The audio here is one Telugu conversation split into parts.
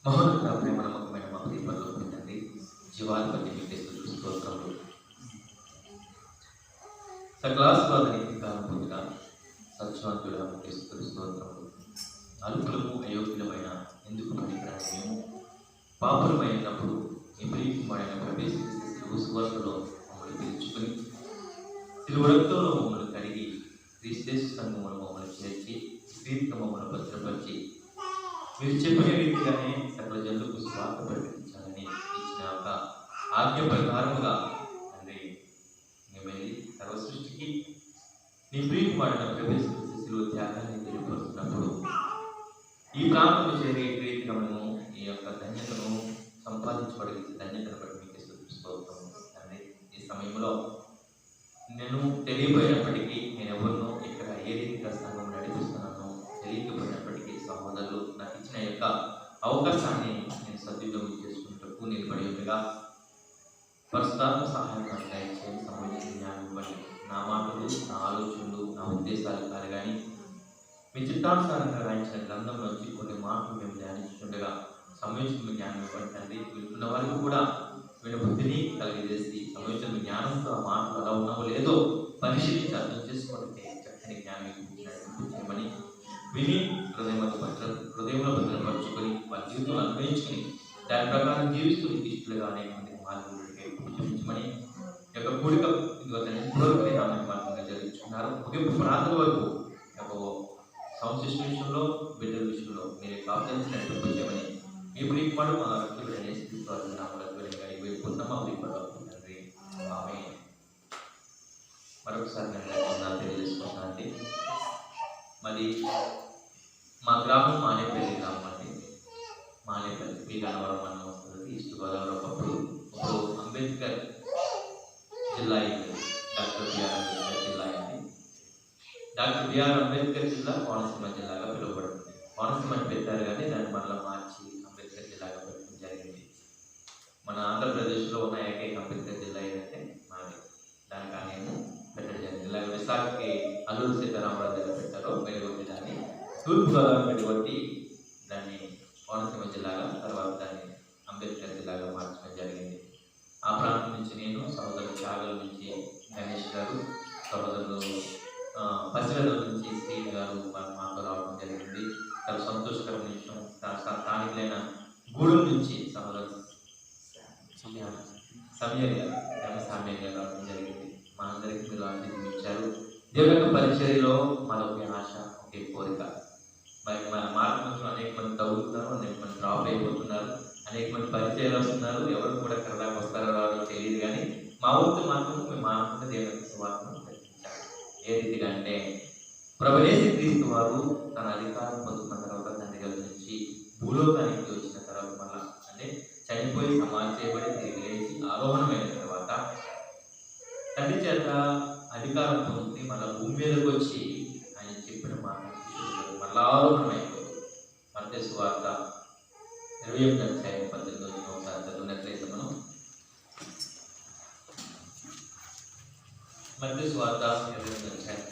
మహోన్నత ప్రేమ నమ్మకమైన మా ప్రియ పరలోకపు తండ్రి, జీవాధిపతి మీకే స్తుతులు స్తోత్రములు. సకలాస్వాదనికి కాలం పొందిన సత్యవంతుడ మీకే స్తుతులు స్తోత్రములు. అల్పులము అయోగ్యులమైన ఎందుకు పనికిరాని మేము పాపులమైనప్పుడు మీ ప్రియకుమారైన ప్రవేశించి సిలువ సువార్తలో మమ్మల్ని పిలుచుకుని సిలువ రక్తంలో మమ్మల్ని కడిగి క్రీస్తు సంఘములో మమ్మల్ని చేర్చి స్థితిగా మమ్మల్ని భద్రపరిచి మీరు చెప్పిన రీతిగానే సకల జనులకు స్వార్థ ప్రకటించాలని ఇచ్చిన ఒక ఆజ్ఞ ప్రకారముగా తండ్రి మేము వెళ్ళి సర్వ సృష్టికి నీ ప్రియకుమారైన ప్రవేశించి సిలువ త్యాగాన్ని తెలియపరుస్తున్నప్పుడు ఈ ప్రాంతంలో చేరే రీతిగా మేము ఈ యొక్క ధన్యతను సంపాదించబడిన ధన్యతను బట్టి మీకు స్తుతిస్తోత్రం తండ్రి. ఈ సమయంలో నేను తెలియపోయినప్పటికీ నేను ఎవరినో ఇక్కడ ఏ రీతిగా సంఘం నడిపిస్తున్నానో తెలియకపోయినప్పటికీ సహోదరులు నాకు ఇచ్చిన యొక్క అవకాశాన్ని నేను సద్వినియోగం చేసుకుంటూ నిలబడి ఉండగా పరిశుద్ధాత్మ సహాయం దయచేసి సంబంధించిన జ్ఞానం ఇవ్వండి. నా మాటలు, నా ఆలోచనలు, నా ఉద్దేశాలు కాదు కానీ మీ చిత్తానుసారంగా రాయించిన గ్రంథంలోంచి కొన్ని మాటలు మేము ధ్యానించుండగా సంయోజన జ్ఞానం ఇవ్వండి తండ్రి. వింటున్న వారికి కూడా వీళ్ళ బుద్ధిని కలిగజేసి సంయోజన జ్ఞానంతో ఆ మాటలు అలా ఉన్నావో లేదో పరిశీలించి అర్థం చేసుకోవడానికి చక్కని జ్ఞానం ఇప్పించమని విని హృదయంలో భద్రపరుచుకొని వారి జీవితంలో అన్వయించుకొని దాని ప్రకారం జీవిస్తూ ఇష్టలుగా అనేక మందికి మార్గం చూపించమని యొక్క కూడిక మార్గంగా జరుగుతున్నారు. ముగింపు ప్రాంతం వరకు సౌండ్ సిస్టమ్ విషయంలో బిడ్డల విషయంలో మీరు కావాల్సినట్టు వచ్చామని మీ ప్రియకుమారు మా రక్తులు అనేసి తండ్రి. ఆమె మరొకసారి నేను తెలియజేసుకున్నాను అండి. మరి మా గ్రామం మానేపల్లి గ్రామం అండి. మానేపల్లి పి గన్నవరం అన్న వస్తుంది, ఈస్ట్ గోదావరి. ఒకప్పుడు అంబేద్కర్ జిల్లా అయింది, డాక్టర్ బిఆర్ అంబేద్కర్ జిల్లా అయింది. డాక్టర్ బిఆర్ అంబేద్కర్ జిల్లా కోనసీమ జిల్లాగా పిలువబడుతుంది. కోనసీమ అని పెట్టారు కానీ దాన్ని మళ్ళీ మార్చి అంబేద్కర్ జిల్లాగా పెట్టడం జరిగింది. మన ఆంధ్రప్రదేశ్లో ఉన్న ఏకైక అంబేద్కర్ జిల్లా ఏదంటే మాది. దానికి ఆ నేను పెట్టడం జరిగింది. ఇలాగ విశాఖకి అల్లూరు సీతారామరాజు దగ్గర పెట్టారో వెలుగొట్టి దాన్ని తూర్పుగోదావరి పెట్టుబట్టి దాన్ని కోనసీమ జిల్లాగా, తర్వాత దాన్ని అంబేద్కర్ జిల్లాగా మార్చడం జరిగింది. ఆ ప్రాంతం నుంచి నేను సహోదరులు త్యాగల నుంచి గణేష్ గారు, సహోదరులు పసిగల నుంచి శ్రీని గారు మాతో రావడం జరిగింది. చాలా సంతోషకరమైన విషయం. స్థానికులైన గూడెం నుంచి సహోదరు సమీర్ గారు రావడం జరిగింది. మా అందరికీ మీరు ఆశీర్వాదం ఇచ్చారు. దేవుని యొక్క పరిచర్యలో మరొక ఆశ, ఒకే కోరిక. మరి మన మార్గంలో అనేక మంది తగ్గుతున్నారు, అనేక మంది డ్రాప్ అయిపోతున్నారు, అనేక మంది పరిచయాలు వస్తున్నారు. ఎవరు కూడా కర్ణాకు వస్తారో రావడం తెలియదు కానీ మా ఊరికి మాత్రం మేము మానకుండా దేవుని యొక్క సువార్తను ప్రకటించాలి. ఏ రీతిగా అంటే ప్రభువు యేసు క్రీస్తు వారు తన అధికారం పొందుకున్న తర్వాత తండ్రి గారి నుంచి భూలోకానికి వచ్చిన తర్వాత మళ్ళా అంటే చనిపోయి సమాధి చేయబడి తిరిగి లేచి ఆరోహణమైన తర్వాత తండ్రి చేత అధికారం పొంది మళ్ళీ భూమి మీదకి వచ్చి ఆయన చెప్పిన మాట మళ్ళా ఆరోహణమైపోయింది. మత్తయి సువార్త 21:18 ఒకసారి చదివినట్లయితే మనం మత్తయి సువార్త 21:18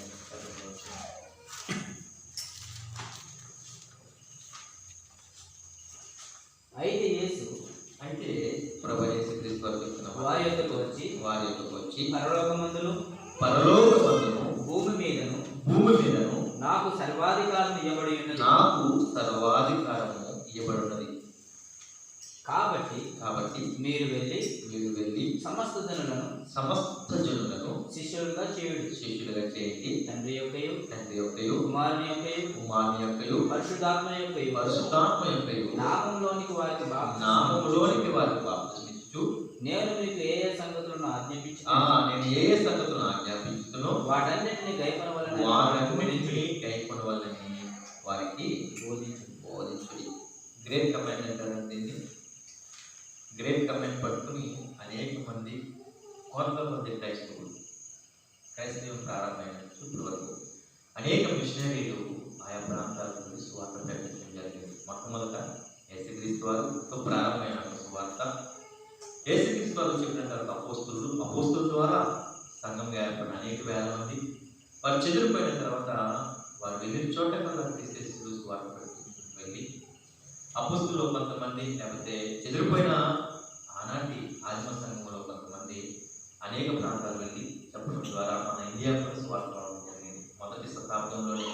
అయితే ప్రభువు యేసు క్రీస్తు వారి యొద్దకు వచ్చి పరలోకమందును భూమి మీదను నాకు సర్వాధికారము ఇవ్వబడి ఉన్నది. కాబట్టి మీరు వెళ్ళి సమస్త జనులను శిష్యులుగా చేయండి. తండ్రి యొక్కయు కుమారుని యొక్కయు పరిశుద్ధాత్మ యొక్కయు నామములోనికి వారికి బాప్తిసమిచ్చు నేను మీకు ఏ సంగతులను ఆజ్ఞాపించుతున్నో వాటన్నిటిని గైకొనవలెనని వారికి బోధించుడి. గ్రేట్ కమెంట్ అంటారండి. గ్రేట్ కమెంట్ పట్టుకుని అనేక మంది కొంతమంది క్రైస్తవం ప్రారంభమైన ఇప్పుడు వరకు అనేక మిషనరీలు ఆయా ప్రాంతాల నుండి సువార్త ప్రకటించడం జరిగింది. మొట్టమొదట యేసుక్రీస్తు వారితో ప్రారంభమైన సువార్త. యేసుక్రీస్తు వారు చెప్పిన తర్వాత అపోస్తుల ద్వారా సంఘం ఏర్పడిన అనేక వేల మంది వారు చెదిరిపోయిన తర్వాత వారు వెళ్ళిన చోట క్రీస్తు సువార్త ప్రకటించడం వెళ్ళి అపోస్తుల్లో కొంతమంది, లేకపోతే చెదిరిపోయిన ఆనాటి ఆదిమ సంఘంలో కొంతమంది అనేక ప్రాంతాలు వెళ్ళి చెప్పడం ద్వారా మన ఇండియాకు సువార్త రావడం జరిగింది. మొదటి శతాబ్దంలోనే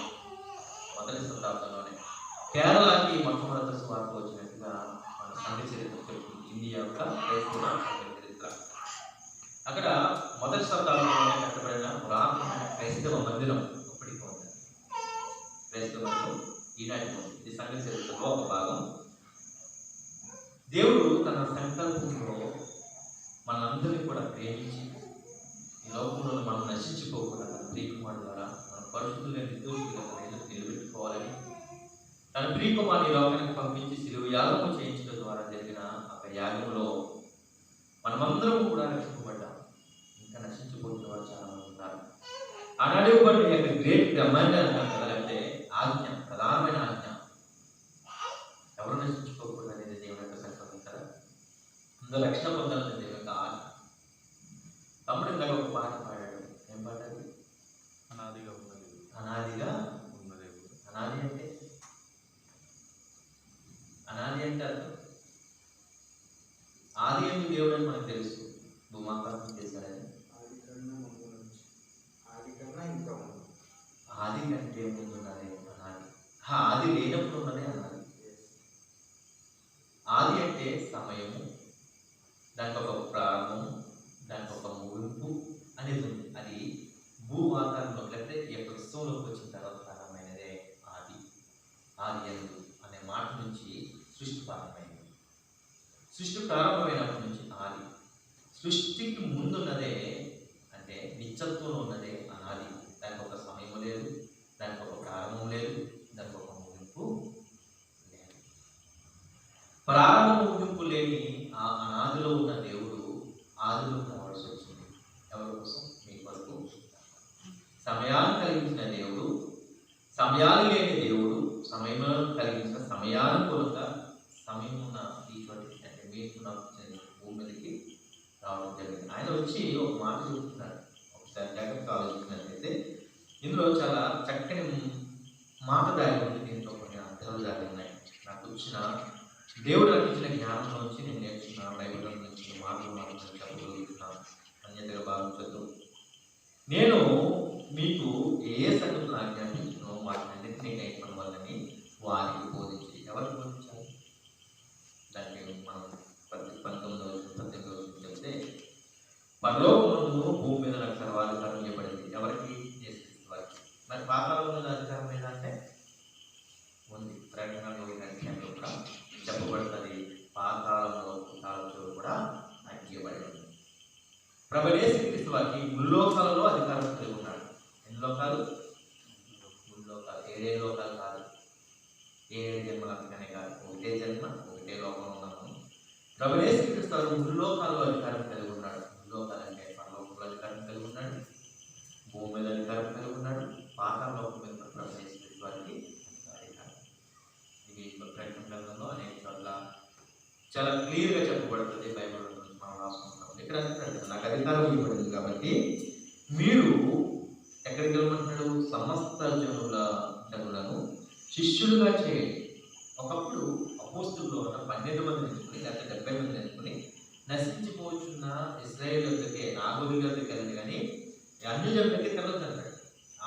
కేరళకి మొట్టమొదటి సువార్త వచ్చినట్టుగా మన సంఘ చరిత్ర చెప్తుంది. ఇండియా యొక్క క్రైస్తవ సంఘ చరిత్ర. అక్కడ మొదటి శతాబ్దంలోనే కట్టబడిన పురాతనమైన క్రైస్తవ మందిరం ఇప్పటికీ ఉంది. క్రైస్తవ మందిరం ఈనాటి ఉంది. ఇది సంఘ చరిత్రలో ఒక భాగం. దేవుడు తన సంకల్పంలో మనందరినీ కూడా ప్రేమించి ఈ లోకంలో మనం నశించుకోకుండా తన ప్రియకుమారుడు ద్వారా మన పరిశుద్ధుల నిర్దోషులుగా నిలబెట్టుకోవాలని తన ప్రియకుమారుని లోకానికి పంపించి శిలువ యాగము చేయించడం ద్వారా జరిగిన ఒక యాగంలో మనమందరం కూడా రక్షింపబడ్డాం. ఇంకా నశించిపోతున్న వారు చాలా మంది ఉన్నారు. ఆనాడు ఇవ్వండి యొక్క గ్రేట్ కమాండ్ అంటారు కదా, లేకపోతే ఆజ్ఞ, ప్రధానమైన ఆజ్ఞ, ఎవరు నశించుకోకూడదు అనేది దేవుని యొక్క సంకల్పం కదా. అందులో రక్షణ పొందాలని దేవుని యొక్క ఆజ్ఞ. తమ్ముడు ఇందాక ఒక పాట పాడాడు. ఏం పాట అది? అనాదిగా ఉన్నది. అనాదిగా ఉన్నది. అనాది అంటే అర్థం ఆది ఎందుకు దేవుడు అని మనకు తెలుసు. భూమాకాశం చేశాడని. ఆది కంటే ముందు ఉన్నదే అనాది. ఆది లేనప్పుడు ఉన్నదే అనాది. ఆది అంటే సమయము, దానికి ఒక ప్రారంభము, దానికి ఒక ముగింపు అనేది ఉంది. అది భూమాకారంలో లేకపోతే ఈ యొక్క విశ్వంలోకి వచ్చిన తర్వాత ప్రారంభమైనదే ఆది. ఆది ఎందు అనే మాట నుంచి సృష్టి ప్రారంభమైంది. సృష్టి ప్రారంభమైనప్పటి నుంచి ఆది. సృష్టికి ముందున్నదే అంటే నిత్యత్వంలో ఉన్నదే అనాది. దానికి ఒక సమయం లేదు, దానికి ఒక ప్రారంభం లేదు, దానికి ఒక ముగింపు లేదు. ప్రారంభం ముగింపు లేని ఆ అనాదిలో ఉన్న దేవుడు ఆదిలో రావాల్సి వచ్చింది. ఎవరి కోసం? మీ కొరకు. సమయాన్ని కలిగించిన దేవుడు, సమయాలు లేని దేవుడు, సమయంలో కలిగించిన సమయానుకూలంగా సమయం ఉన్న ఈ చోటికి అంటే మీకు నాకు భూమి మీదకి రావడం జరిగింది. ఆయన వచ్చి ఒక మాట చెబుతున్నాడు. ఒకసారి జాగ్రత్తగా ఆలోచించినట్లయితే ఇందులో చాలా చక్కని మాట దారి ఉంది. దీంట్లో కొన్ని అర్థాలు దారి ఉన్నాయి. నాకు వచ్చిన దేవుడు నాకు ఇచ్చిన జ్ఞానంలో నుంచి నేను నేర్చుకున్న బైబిల్లో నుంచి మాటలు మాత్రం చెప్పగలుగుతున్నాను. అన్యతగా భావించద్దు. నేను మీకు ఏ సంగతులు ఆజ్ఞాపించినో వాటినన్నింటినీ కైకొన్న వాళ్ళని వారికి బోధించి. ఎవరికి బోధించాలి? దానికి మనం 19 చెప్తే పరలోకమందు భూమి మీద నాకు సర్వాధికారం ఇవ్వబడింది. ఎవరికి? యేసుక్రీస్తు వారికి. మరి పాతాళంలో అధికారం ఏదంటే ఉంది. ప్రకటనలో కూడా చెప్పబడుతుంది. పాతాళంలో తాళచోరు కూడా ఆయనకి ఇవ్వబడి ఉంది. ప్రభువైన యేసుక్రీస్తు వారికి ముల్లోకాలలో అధికారం కలిగి ఉన్నాడు. ఎన్ని లోకాలు? ముల్లోకాలు. 7 లోకాలు కాదు, 7 జన్మలు అంతకనే కాదు. ఒకటే జన్మ, ఒకటే లోకంలో ఉన్నాము. ప్రభువైన యేసుక్రీస్తు వారు ముల్లోకాలలో అధికారం కలిగి ఉన్నాడు. ముల్లోకాలు అంటే పరలోకంలో అధికారం కలిగి ఉన్నాడు, భూమి మీద అధికారం కలిగి ఉన్నాడు, పాతాళలోకం మీద ప్రభువైన యేసుక్రీస్తు వారికి అధికారం. ఇది ప్రకటన గ్రంథంలో అనేక చోట్ల చాలా క్లియర్గా చెప్పబడుతుంది. బైబిల్ మనం రాసుకుంటాం. ఇక్కడ నాకు అధికారం ఇవ్వబడింది కాబట్టి మీరు ఎక్కడికి వెళ్ళమంటున్నాడు? సమస్త జనులను శిష్యులుగా చేయండి. ఒకప్పుడు అపోస్తుల్లో ఉన్న 12 మందిని ఎంచుకుని లేకపోతే 70 మందిని ఎంచుకుని నశించిపోతున్న ఇశ్రాయేల్ యొక్కకే, నాగోలి యొక్కకి వెళ్ళండి, కానీ అన్ని జనులకి తెలియదు అన్నాడు.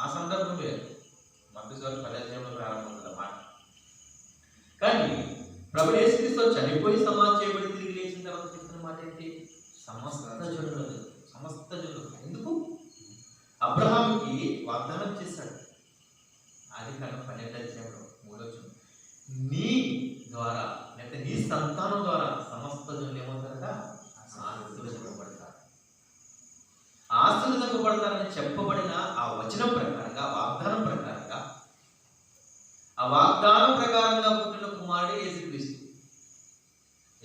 ఆ సందర్భం లేదు. మత్తయి 10 ప్రారంభం అన్నమాట. కానీ ప్రభువైన యేసుక్రీస్తు చనిపోయి సమాధి చేయబడి తిరిగి లేచిన తర్వాత చెప్తున్న మాట ఏంటి? సమస్త జనులు. ఎందుకు? అబ్రహాముకి వాగ్దానం చేశాడు. ఆదికాండం 12:3 నీ ద్వారా లేకపోతే నీ సంతానం ద్వారా సమస్త జనులు ఏమవుతారట? ఆశీర్వదింపబడతారని చెప్పబడిన ఆ వచనం ప్రకారంగా, వాగ్దానం ప్రకారంగా, ఆ వాగ్దానం ప్రకారంగా పుట్టిన కుమారుడే యేసుక్రీస్తు.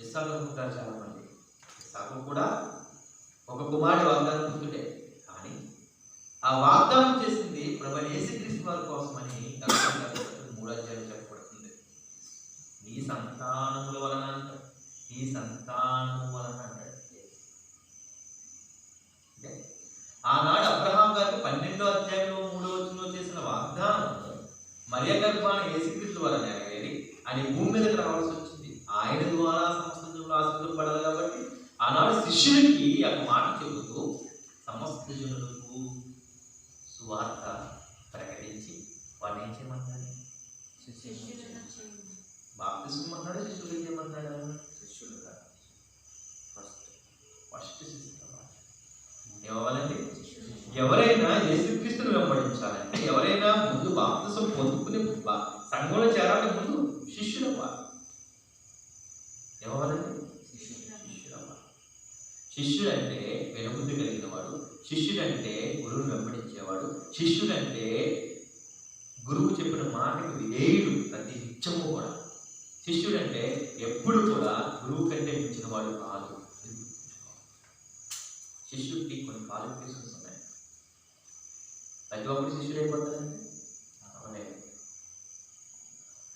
ఇస్సాకు పుట్టారు చాలా మంది. ఇస్సాకు కూడా ఒక కుమారుడి వాగ్దానం పుట్టుడే. కానీ ఆ వాగ్దానం చేసింది ప్రభువైన యేసుక్రీస్తు వారి కోసమని 3 అధ్యాయం చెప్పబడుతుంది. నీ సంతానముల వలన అంటాడు. నీ సంతానము వలన అంటాడు. ఆనాడు అబ్రహాం గారికి 12వ అధ్యాయంలో 3వ వచనంలో చేసిన వాగ్దానం మరియ గర్భాన యేసుక్రీస్తు వలన నెరవేరి ఆయన భూమి మీదకి రావాల్సి వచ్చింది. బాప్తిస్మం అన్నాడు, శిష్యులు ఏమంటున్నాడు? శిష్యులుగా ఫస్ట్ శిష్యులు ఏమవ్వాలండి? ఎవరైనా యేసుక్రీస్తును వెంబడించాలంటే, ఎవరైనా ముందు బాప్తిసం పొందుకుని సంఘంలో చేరాలంటే ముందు శిష్యులు అవ్వాలి. ఏమవ్వాలండి? శిష్యులు అవ్వాలి. శిష్యుడంటే వెనుబుద్ధి కలిగిన వాడు, శిష్యుడంటే గురువును వెంబడించేవాడు, శిష్యుడంటే గురువు చెప్పిన మాటకు విధేయుడు ప్రతి నిత్యము కూడా. శిష్యుడంటే ఎప్పుడు కూడా గురువు కంటే మించిన వాడు కాదు. శిష్యుడికి కొన్ని క్వాలిఫికేషన్స్ ఉన్నాయి. ప్రతి ఒక్కరు శిష్యుడు అయిపోతారండి.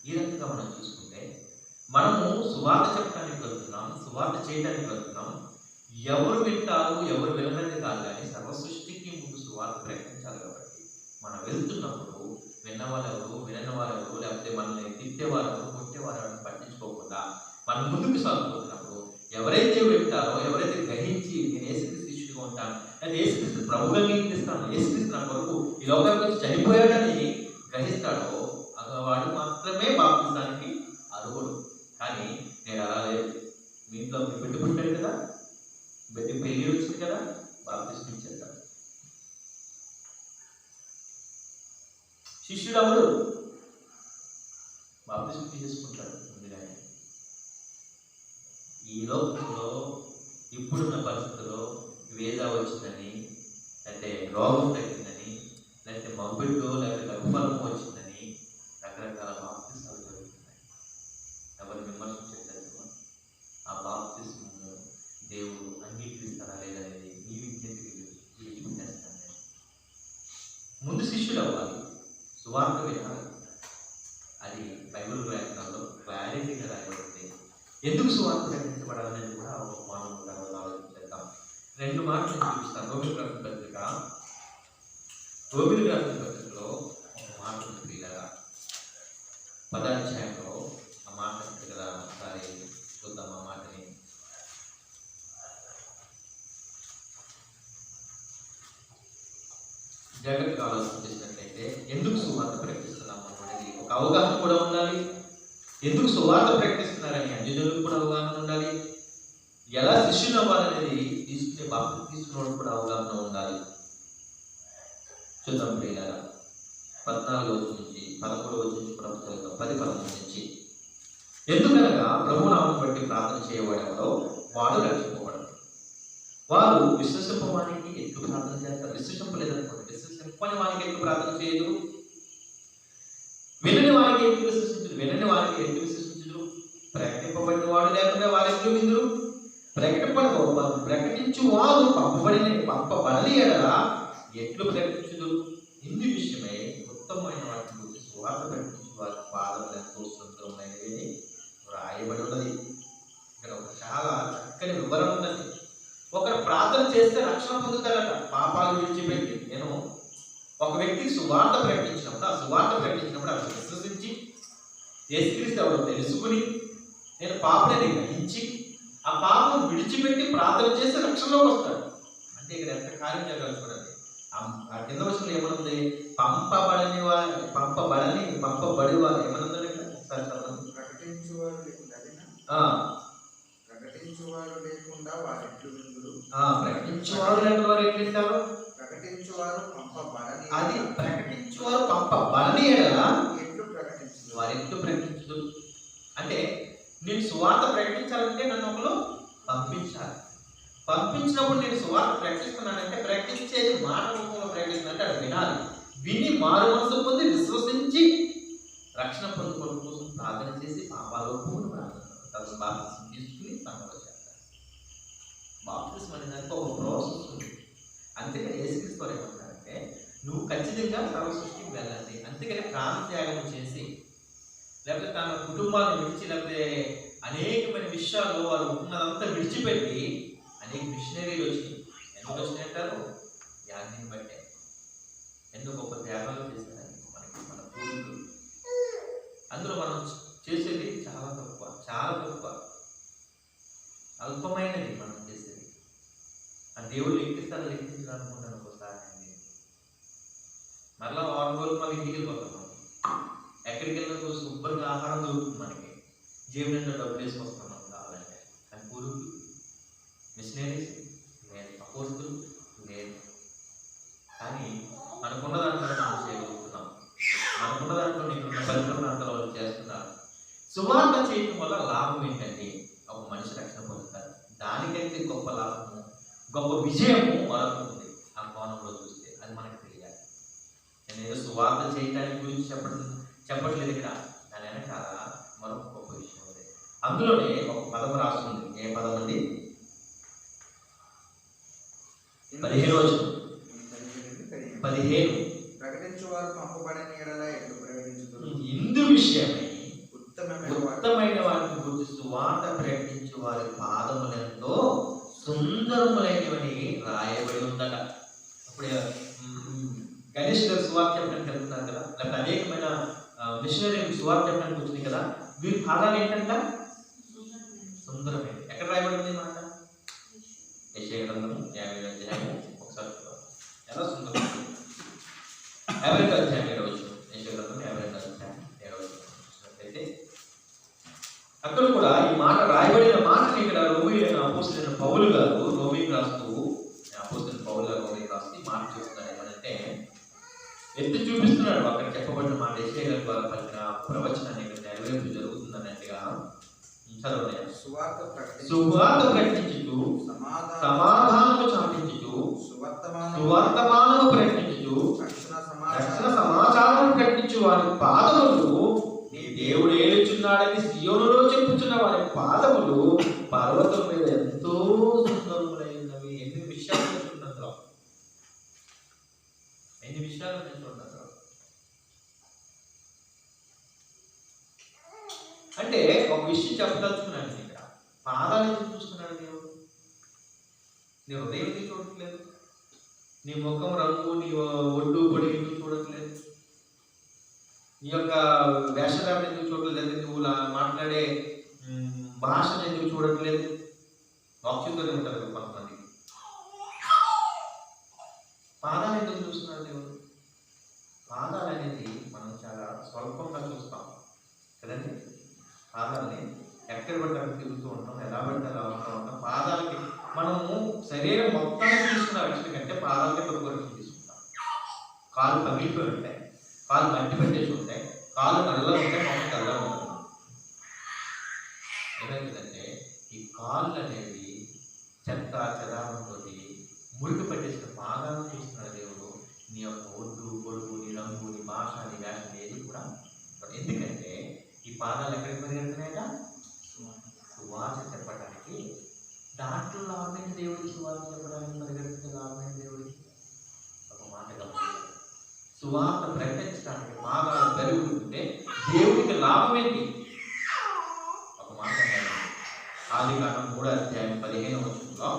ఈ రకంగా మనం చూసుకుంటే మనము సువార్త చెప్పడానికి వెళ్తున్నాం, సువార్త చేయడానికి వెళ్తున్నాం. ఎవరు వింటారు ఎవరు వినఅనేది కాదు, కానీ సర్వ సృష్టికి ముందు సువార్త ప్రకటించాలి. కాబట్టి మనం వెళ్తున్నప్పుడు విన్నవారెవరు వినని వారెవరు, లేకపోతే మనల్ని తిట్టేవారెవరు కొట్టేవారెవరు పట్టించుకోకుండా మనం ముందుకు సాగుతున్నప్పుడు ఎవరైతే వింటారో, ఎవరైతే గ్రహించి నేను యేసుక్రీస్తు శిష్యుడిగా ఉంటాను, నేను యేసుక్రీస్తు ప్రభువుగా అంగీకరిస్తాను, యేసుక్రీస్తు నా కొరకు ఈ లోకానికి వచ్చి చనిపోయాడని గ్రహిస్తాడో వాడు మాత్రమే బాప్తిసానికి అర్హుడు. కానీ నేను అలా లేదు. మీ ఇంట్లో బిడ్డ పుట్టాడు కదా, బిడ్డ పెళ్లి వచ్చింది కదా, బాప్తిసం ఇచ్చేద్దాం. శిష్యుడు ఎవరు? బాప్తిసం తీసుకుంటాడు ముందుగానే. ఈ లోకంలో ఇప్పుడున్న పరిస్థితుల్లో వేద వచ్చిందని, అంటే రోగం తగ్గిందని, లేకపోతే మబ్బిడ్డో లేకపోతే గర్భఫలము వచ్చిందని రకరకాల బాప్తిసాలు జరుగుతున్నాయి. ఎవరు విమర్శించట్లేదు. ఆ బాప్తిస్మము దేవుడు అంగీకరిస్తారా లేదనేది ఈ విజ్ఞతకి విజ్ఞాస్తాను. ముందు శిష్యుడు అవ్వాలి, సువార్త వినాలి. అది బైబిల్ వ్యాఖ్యానంలో క్లారిటీగా రాయబడింది. ఎందుకు సువార్త ప్రకటించబడాలనేది కూడా మనం ఆలోచించేద్దాం. 2 మాటలు నేను చూపిస్తాను. రోమిలకు రాసిన పత్రికలో ఒక మాట ఉంటుంది కదా, 10వ అధ్యాయంలో ఆ మాట ఉంటుంది కదా. ఒకసారి చూద్దాం ఆ మాటని. జాగ్రత్తగా ఆలోచన చేసినట్లయితే ఎందుకు సువార్త ప్రకటిస్తున్నాము అనేది ఒక అవగాహన కూడా ఉండాలి. ఎందుకు సువార్త ప్రకటిస్తున్నారని అన్యజనులకు కూడా అవగాహన ఉండాలి. ఎలా శిష్యులు అవ్వాలనేది తీసుకునే బాప్తిసం తీసుకున్నప్పుడు కూడా అవగాహన ఉండాలి. చూద్దాం ప్రియులారా, 14వ నుంచి 11వ నుంచి కూడా చదువుతాం. 10-11 నుంచి. ఎందుకనగా ప్రభునామం బట్టి ప్రార్థన చేయబడేవాడో వాడు రక్షింపబడదు. వారు విశ్వసింపవానికి ఎక్కువ ప్రార్థన చేస్తారు. విశ్వసింపలేదనుకోండి, విశ్వసింపని వానికి ఎక్కువ ప్రార్థన చేయదు. వినని వారికి ఎక్కువ విశ్వసించదు, వినని వారికి ఎక్కువ విశ్వసించదు. ప్రకటింపబడిన వాడు లేకుండా వారు ఎక్కువ విందురు. ప్రకటించు వారు పంపబడని ఎడల ఎట్లు ప్రకటించుదు. ఇందు విషయమై ఉత్తమమైన వాటిని గురించి సువార్త ప్రకటించు వారి పాదములు ఎంతో సుందరమైనవి రాయబడి ఉన్నది. ఇక్కడ ఒక చాలా చక్కని వివరణ ఉన్నది. ఒకరు ప్రార్థన చేస్తే రక్షణ పొందుతారట, పాపాలు విడిచిపెట్టి. నేను ఒక వ్యక్తికి సువార్త ప్రకటించినప్పుడు, ఆ సువార్త ప్రకటించినప్పుడు అతను విశ్వసించి యేసుక్రీస్తు ఎవరో తెలుసుకుని నేను పాపని గ్రహించి ఆ పాపను విడిచిపెట్టి ప్రార్థన చేసి రక్షణలోకి వస్తాడు. అంటే ఇక్కడ ఎంత కార్యం జరగాలి చూడండి. ఆ కింద వచనంలో ఏమనుంది? పంపబడి వారు ఏమనుందండి? ఒకసారి చదవండి. ప్రకటించువారు లేకుండా వారు ఎట్లు విందురు. ప్రకటించువారు లేకుండా వారు ఎట్లు ఇస్తారు? ప్రకటించువారు పంపబడని, అది ప్రకటించువారు పంపబడని ఎడల ఎట్లు ప్రకటించు వారు ఎట్లు ప్రకటించదు. అంటే నేను సువార్త ప్రకటించాలంటే నన్ను ఒకరు పంపించాలి. పంపించినప్పుడు నేను సువార్త ప్రకటిస్తున్నానంటే ప్రకటించేది మాట రూపంలో ప్రకటిస్తున్నట్టు అది వినాలి. విని మారు మనసు పొంది విశ్వసించి రక్షణ పొందుకోవడం కోసం ప్రార్థన చేసి పాపాలు ప్రార్థన బాప్తిసం తీసుకుని సంఘంలో చేస్తారు. బాప్తిసం అనే దానికి ఒక ప్రాసెస్ ఉంది. అందుకని యేసుక్రీస్తు వారు ఏమంటారంటే నువ్వు ఖచ్చితంగా సర్వ సృష్టికి వెళ్ళాలి. అందుకని ప్రాణత్యాగం చేసి, లేకపోతే తన కుటుంబాన్ని విడిచి, లేకపోతే అనేకమైన విషయాల్లో వాళ్ళు ఉన్నదంతా విడిచిపెట్టి అనేక మిషనరీలు వచ్చినాయి. ఎందుకు వచ్చినాయి అంటారు? యాజ్ఞని బట్టే. ఎన్నో గొప్ప త్యాగాలు చేశారు మనకి మన పూర్వీకులు. అందులో మనం చేసేది చాలా తక్కువ, అల్పమైనది మనం చేసేది. ఆ దేవుడు లెక్కిస్తాను లెక్కించాలనుకుంటాను ఒకసారి. మరలా 6 రోజులు మళ్ళీ ఇంటికి వెళ్ళిపోతాం. ఎక్కడికి వెళ్ళినప్పుడు శుభ్రంగా ఆహారం దొరుకుతుంది మనకి. జేబు నిండా డబ్బులు వేసుకొస్తున్నాం కావాలంటే. కానీ పూర్వీకులు, మిషనరీస్ లేదు, అపోస్తులు లేదు. కానీ మనకున్న దాంట్లో మనం చేయగలుగుతున్నాం. మనకున్న దాంట్లో నీకున్న పరికల్పనలో చేస్తున్నారు. సువార్త చేయటం వల్ల లాభం ఏంటంటే ఒక మనిషి రక్షణ పొందుతారు. దానికైతే గొప్ప లాభము, గొప్ప విజయము మరొకటి ఉంది. ఆ కోణంలో చూస్తే అది మనకు తెలియాలి. నేను ఏదో సువార్త చేయడానికి గురించి చెప్పట్లేదు ఇక్కడ. దాని వెనకాల మరొక గొప్ప విషయం ఉంది. అందులోనే ఒక పదం రాస్తుంది. ఏ పదం అండి? 15 ప్రకటించువారు పంపబడని ఎడల ఎట్లు ప్రకటించుదురు? ఇందు విషయమై ఉత్తమమైన వాటిని గురించి సువార్త ప్రకటించు వారి పాదములెంతో సుందరములైనవని రాయబడి ఉందట. అప్పుడు గణేష్ గారు సువార్త చెప్పడానికి వెళ్తున్నారు కదా, లేకపోతే అనేకమైన మిషనరీ సువార్త చెప్పడానికి వచ్చింది కదా, వీరి పాదాలు ఏంటంట? సుందరమైనవి. ఎక్కడ రాయబడింది మాట? యెషయా గ్రంథము 50వ అధ్యాయము. ఒకసారి ఎలా సుందరమైనది? 50వ అధ్యాయం 7వ వచనం. యెషయా గ్రంథం 50వ అధ్యాయం 7వ వచనం చూసినట్లయితే అక్కడ కూడా ఈ మాట రాయబడిన మాటని ఇక్కడ రోమీయులైన అపోస్తలుడైన పౌలు గారు రోమీకి రాస్తూ, అపోస్తలుడైన పౌలు గారు రోమీకి రాస్తూ ఈ మాట చెప్తున్నారు. ఏమంటే ఎత్తి చూపిస్తున్నాడు అక్కడ చెప్పబడిన మాట. యెషయా గారి ద్వారా పలికిన ప్రవచనాన్ని ఇక్కడ నెరవేర్పు జరుగుతుందన్నట్టుగా చదవలేదు. సువార్త ప్రకటించుచు, సమాధానము చాటించుచు, సువర్తమానము ప్రకటించుచు, రక్షణ సమాచారం ప్రకటించు వారి పాదములు నీ దేవుడు ఏలుచున్నాడని సియోనులో చెప్పుచున్న వారి పాదములు పర్వతం మీద ఎంతో సుందరములైనవి. ఎన్ని విషయాలు నేర్చుకున్నారు, ఎన్ని విషయాలు నేర్చుకున్నారు. అంటే ఒక విషయం చెప్పదలుచుకున్నాను ఇక్కడ. పాదాలు ఎందుకు చూస్తున్నాడు దేవుడు? నీ హృదయం ఎందుకు చూడట్లేదు? నీ ముఖం రంగు, నీ ఒడ్డు పొడి ఎందుకు చూడట్లేదు? నీ యొక్క వేషధారణ ఎందుకు చూడట్లేదు? నువ్వు మాట్లాడే భాషను ఎందుకు చూడట్లేదు? వాక్యంతోనే ఉంటారు కొంతమంది. పాదాలు ఎందుకు చూస్తున్నాడు దేవుడు? పాదాలు అనేది మనం చాలా స్వల్పంగా చూస్తాం కదండి. పాదాలని ఎక్కడ పడితే అక్కడ తిరుగుతూ ఉంటాం, ఎలా పడితే అలా ఉంటాం. పాదాలకి మనము శరీరం మొత్తాన్ని తీసుకున్న రక్షణ కంటే పాదాలకి తక్కువ రక్షణ తీసుకుంటాం. కాళ్ళు పగిలిపోయి ఉంటాయి, కాళ్ళు మట్టి పెట్టేసి ఉంటాయి, కాళ్ళు నల్లగా ఉంటాయి, మొత్తం తెల్లగా ఉంటాయి. ఏమైందంటే ఈ కాళ్ళు అనేవి చెత్త చెదారంతో మురికి పట్టేసిన పాదాలను చూస్తున్నాడు దేవుడు. నీ యొక్క ఒడ్డు పొడుగు, నీ రంగు, నీ భాష, నీ వేషం ఏది కూడా. ఎందుకంటే ఈ పాదాలు ఎక్కడికి పరిగెడుతున్నాయట? సువార్త చెప్పడానికి. దాంట్లో లాభమైన దేవుడికి సువార్త చెప్పడానికి పరిగెడుతున్న లాభమైన దేవుడికి ఒక మాట గమనించాలి. సువార్త ప్రకటించడానికి పాదాలు పెరుగుతుంటే దేవుడికి లాభం ఏంటి? ఒక మాట ఆదికాండం 3వ అధ్యాయం 15వ వచనంలో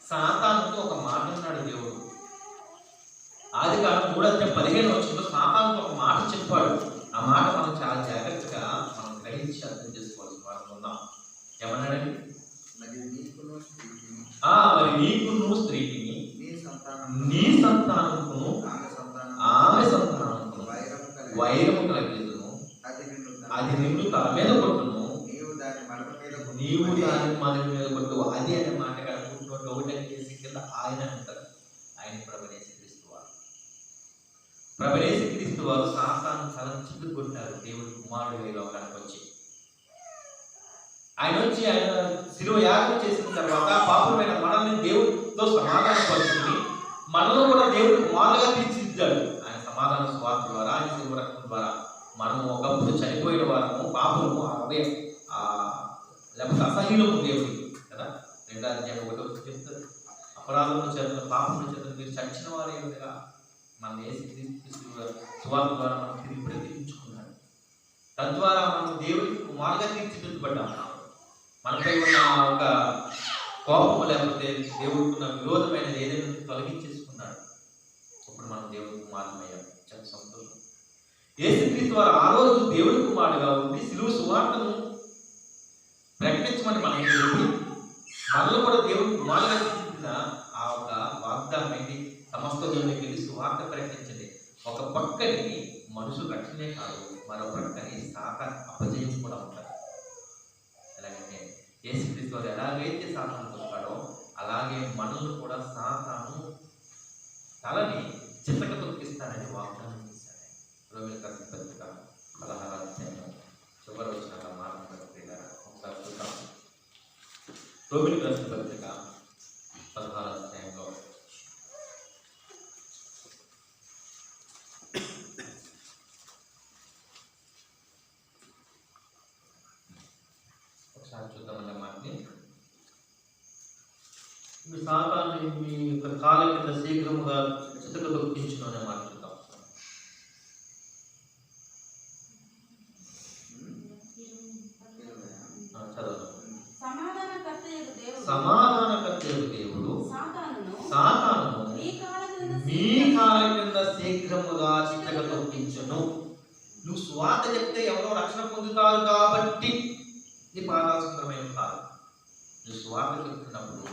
సాతానుతో ఒక మాట అన్నాడు దేవుడు. ఆదికాండం 3వ అధ్యాయం 15వ వచనంలో సాతానుతో ఒక మాట చెప్పాడు. ఆ మాట మనం చాలా జాగ్రత్తగా మనం గ్రహించి అర్థం చేసుకోవాల్సిన వారు ఉన్నాం. ఏమన్నాడండి? మరి నీకును స్త్రీకి, నీ సంతానమును ఆమె సంతానమును వైరము కలిగిందును, అది నిన్ను తల మీద కొట్టును, నీవు దాని మదం మీద కొట్టు. అది అనే మాట కనుకుంటున్నట్టు ఒకటి చేసి కింద ఆయన అంటారు. ఆయన ప్రభునేసు క్రీస్తు వారు సాతాను తలను చిక్కుకొట్టారు. దేవుడి కుమారుడు ఈ లోకానికి వచ్చి ఆయన శిలువ యాగం చేసిన తర్వాత పాపమైన మనల్ని దేవుడితో సమాధానం పరుచుకుని మనలో కూడా దేవుడు కుమారులుగా తీర్చిదిద్దాడు. ఆయన సమాధాన స్వార్థ ద్వారా, ఆయన శిలువ రక్తం ద్వారా మనము ఒకప్పుడు చనిపోయిన వారము, పాపము, అవే లేకపోతే అసహ్యులము దేవుడికి కదా. 2వ అధ్యాయం 1వ వచనం చెప్తారు, అపరాధములు చేత పాపములు చేత మీరు చచ్చిన వారే ఉండగా మనం యేసు క్రీస్తు సువార్త ద్వారా మనం తిరిగి బ్రతికించుకున్నాడు. తద్వారా మనం దేవుడికి కుమారుగా తీర్చిదిద్దబడ్డాము. మనపై ఉన్న ఒక కోపము లేకపోతే దేవుడికి ఉన్న విరోధమైనది ఏదైనా తొలగించేసుకున్నాడు. ఇప్పుడు మనం దేవుడి కుమారులమయ్యాం. చాలా సంతోషం. యేసుక్రీస్తు వారు ఆ రోజు దేవుడి కుమారుడుగా ఉండి సిలువ సువార్తను ప్రకటించమని మనకి చెప్పి మనలో కూడా దేవుడి కుమారులుగా తీర్చిదిద్దిన ఆ ఒక వాగ్దానం ఏంటి? సమస్త దేవునికి వెళ్ళి సువార్త ప్రకటించండి. ఒక పక్కని మనుషులు రక్షణే కాదు, మరో పక్కని సాతాను అపజయం కూడా ఉంటారు. యేసుక్రీస్తు వారు ఎలాగైతే సాతాను తొక్కాడో అలాగే మనల్ని కూడా సాతాను తలని చితక తొక్కిస్తానని వాగ్దానం చేశాడు. రోమిలకు రాసిన పత్రిక 16వ అధ్యాయం చివరి వచనాల మాట్లాడుతున్నారు. ఒకసారి చూద్దాం. రోమిలకు రాసిన పత్రిక 16వ అధ్యాయంలో ఒకసారి చూద్దామన్న మాటని. మీ సాతాన్ని మీ యొక్క కాళ్ళ కింద శీఘ్రముగా చితక తొక్కించును అనే మాట చూద్దాం. చదవండి. సమాధానకర్తయగు దేవుడు సాతానును మీ కాళ్ళ కింద శీఘ్రముగా చితక తొక్కించును. నువ్వు స్వార్థ చెప్తే ఎవరో రక్షణ పొందుతారు కాబట్టి నీ పాదాలు సుందరమైన కాదు. నువ్వు స్వార్థ చెప్తున్నప్పుడు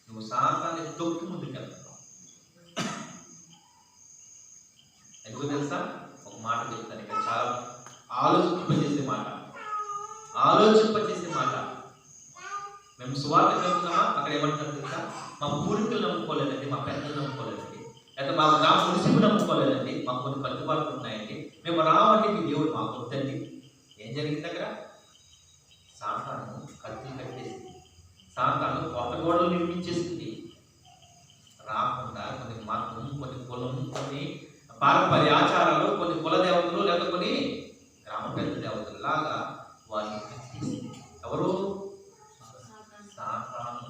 నువ్వు సాతాన్ని తొక్కి ముందుకెళ్తావు. ఎందుకు తెలుసా? ఒక మాట చెప్తాను ఇక్కడ, చాలా ఆలోచింపజేసే మాట. మేము సువార్త చెప్తున్నామా? అక్కడ ఏమంటారు తెలుసా? మా పూర్వీకులు నమ్ముకోలేదండి, మా పెద్దలు నమ్ముకోలేదండి, లేదా మా మునిసిపు నమ్ముకోలేదండి, మాకు కొన్ని కట్టుబాట్లు ఉన్నాయండి, మేము రావండి, మీ దేవుడు మాకు వద్దండి. ఏం జరిగింది అక్కడ? సాతాను కత్తి కట్టేసి సాతాను కొత్త గోడలు నిర్మించేసింది. రాకుండా కొన్ని మతం, కొన్ని కులం, కొన్ని పారంపర్య ఆచారాలు, కొన్ని కుల దేవతలు, లేదా కొన్ని గ్రామ పెద్ద దేవతలు లాగా వారిని కట్టేసింది. ఎవరు? సాతాను.